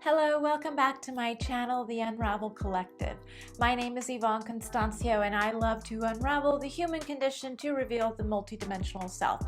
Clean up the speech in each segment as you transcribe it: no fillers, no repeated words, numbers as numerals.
Hello, welcome back to my channel, The Unravel Collective. My name is Yvonne Constancio and I love to unravel the human condition to reveal the multidimensional self.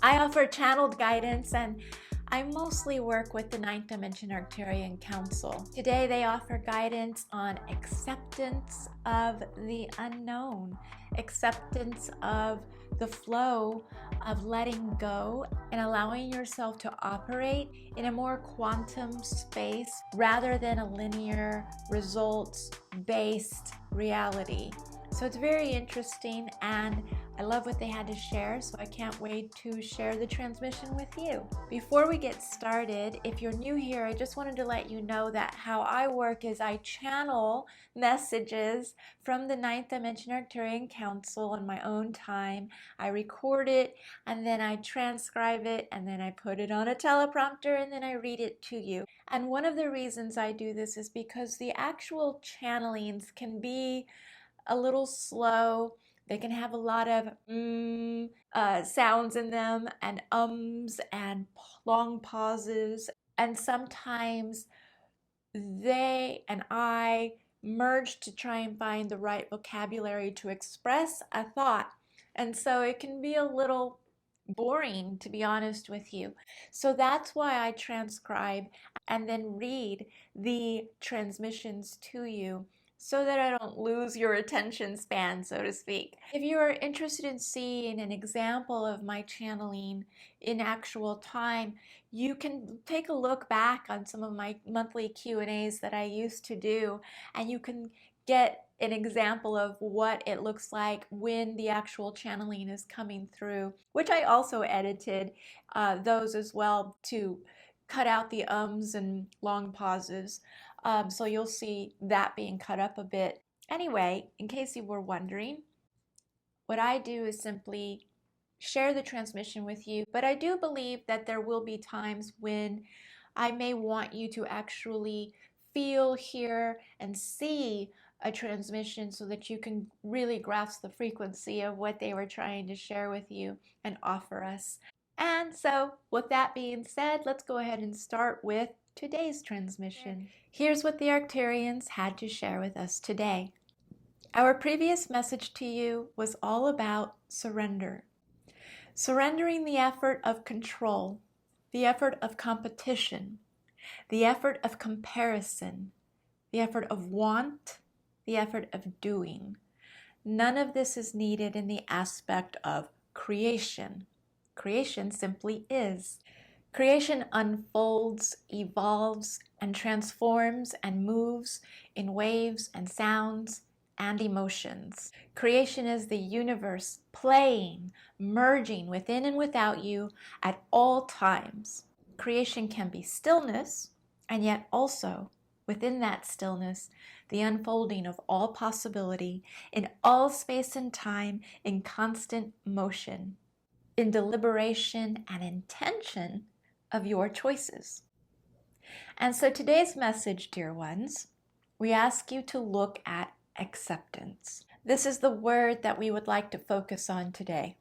I offer channeled guidance and I mostly work with the Ninth Dimension Arcturian Council. Today they offer guidance on acceptance of the unknown, acceptance of the flow of letting go and allowing yourself to operate in a more quantum space rather than a linear results-based reality. So it's very interesting and I love what they had to share, so I can't wait to share the transmission with you. Before we get started, if you're new here, I just wanted to let you know that how I work is I channel messages from the Ninth Dimension Arcturian Council on my own time. I record it and then I transcribe it and then I put it on a teleprompter and then I read it to you. And one of the reasons I do this is because the actual channelings can be a little slow. They can have a lot of sounds in them and ums and long pauses. And sometimes they and I merge to try and find the right vocabulary to express a thought. And so it can be a little boring, to be honest with you. So that's why I transcribe and then read the transmissions to you, so that I don't lose your attention span, so to speak. If you are interested in seeing an example of my channeling in actual time, you can take a look back on some of my monthly Q&As that I used to do, and you can get an example of what it looks like when the actual channeling is coming through, which I also edited those as well to cut out the ums and long pauses. So you'll see that being cut up a bit. Anyway, in case you were wondering, what I do is simply share the transmission with you, but I do believe that there will be times when I may want you to actually feel, hear, and see a transmission so that you can really grasp the frequency of what they were trying to share with you and offer us. And so, with that being said, let's go ahead and start with today's transmission. Here's what the Arcturians had to share with us today. Our previous message to you was all about surrender. Surrendering the effort of control, the effort of competition, the effort of comparison, the effort of want, the effort of doing. None of this is needed in the aspect of creation. Creation simply is. Creation unfolds, evolves, and transforms and moves in waves and sounds and emotions. Creation is the universe playing, merging within and without you at all times. Creation can be stillness, and yet also within that stillness, the unfolding of all possibility in all space and time in constant motion, in deliberation and intention of your choices. And so today's message, dear ones, we ask you to look at acceptance. This is the word that we would like to focus on today.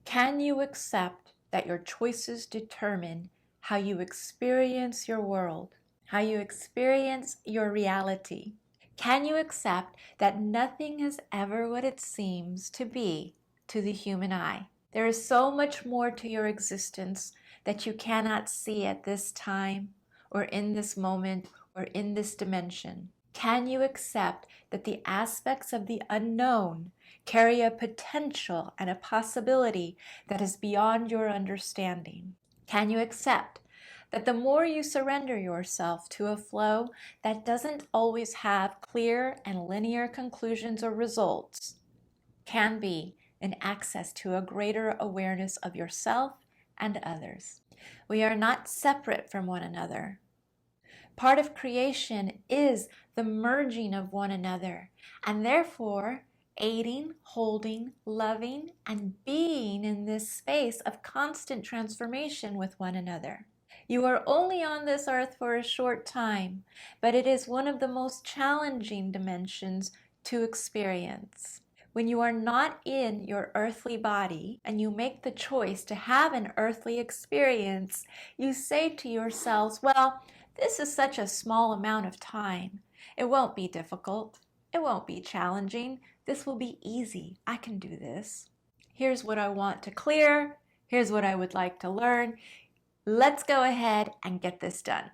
Can you accept that your choices determine how you experience your world, how you experience your reality? Can you accept that nothing is ever what it seems to be to the human eye? There is so much more to your existence that you cannot see at this time, or in this moment, or in this dimension. Can you accept that the aspects of the unknown carry a potential and a possibility that is beyond your understanding? Can you accept that the more you surrender yourself to a flow that doesn't always have clear and linear conclusions or results, can be an access to a greater awareness of yourself and others? We are not separate from one another. Part of creation is the merging of one another, and therefore aiding, holding, loving, and being in this space of constant transformation with one another. You are only on this earth for a short time, but it is one of the most challenging dimensions to experience. When you are not in your earthly body and you make the choice to have an earthly experience, you say to yourselves, well, This is such a small amount of time. It won't be difficult. It won't be challenging. This will be easy. I can do this. Here's what I want to clear. Here's what I would like to learn. Let's go ahead and get this done.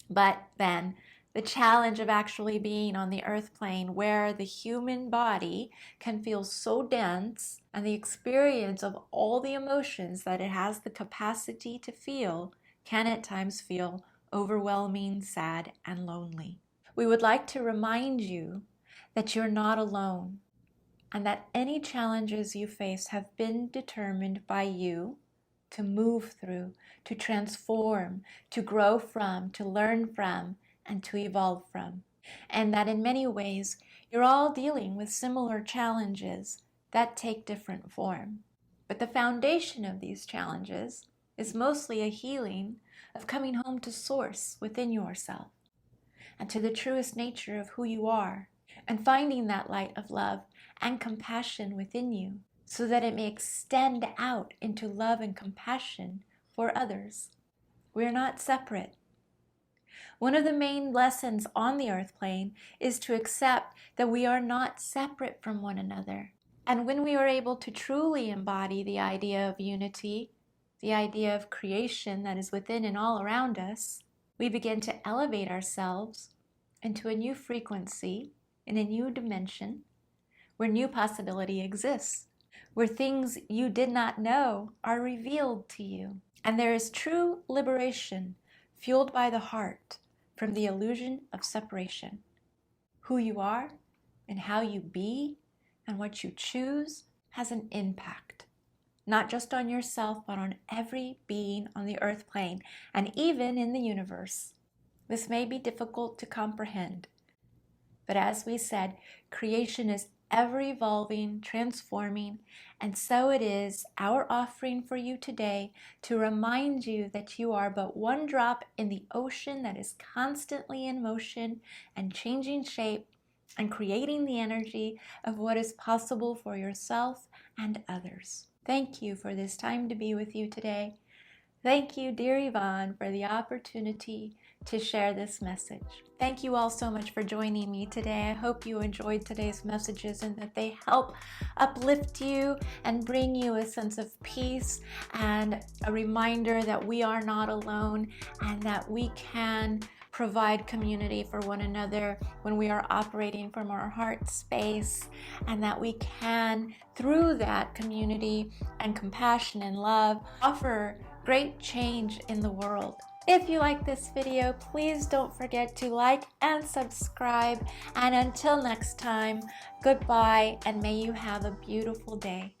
But then the challenge of actually being on the earth plane where the human body can feel so dense and the experience of all the emotions that it has the capacity to feel can at times feel overwhelming, sad, and lonely. We would like to remind you that you're not alone and that any challenges you face have been determined by you to move through, to transform, to grow from, to learn from, and to evolve from. And that in many ways, you're all dealing with similar challenges that take different form. But the foundation of these challenges is mostly a healing of coming home to source within yourself and to the truest nature of who you are, and finding that light of love and compassion within you so that it may extend out into love and compassion for others. We're not separate. One of the main lessons on the earth plane is to accept that we are not separate from one another. And when we are able to truly embody the idea of unity, the idea of creation that is within and all around us, we begin to elevate ourselves into a new frequency, in a new dimension, where new possibility exists, where things you did not know are revealed to you. And there is true liberation fueled by the heart from the illusion of separation. Who you are and how you be and what you choose has an impact, not just on yourself, but on every being on the earth plane and even in the universe. This may be difficult to comprehend, but as we said, creation is ever evolving, transforming, and so it is our offering for you today to remind you that you are but one drop in the ocean that is constantly in motion and changing shape and creating the energy of what is possible for yourself and others. Thank you for this time to be with you today. Thank you, dear Yvonne, for the opportunity to share this message. Thank you all so much for joining me today. I hope you enjoyed today's messages and that they help uplift you and bring you a sense of peace and a reminder that we are not alone and that we can provide community for one another when we are operating from our heart space, and that we can, through that community and compassion and love, offer great change in the world. If you like this video, please don't forget to like and subscribe. And until next time, goodbye, and may you have a beautiful day.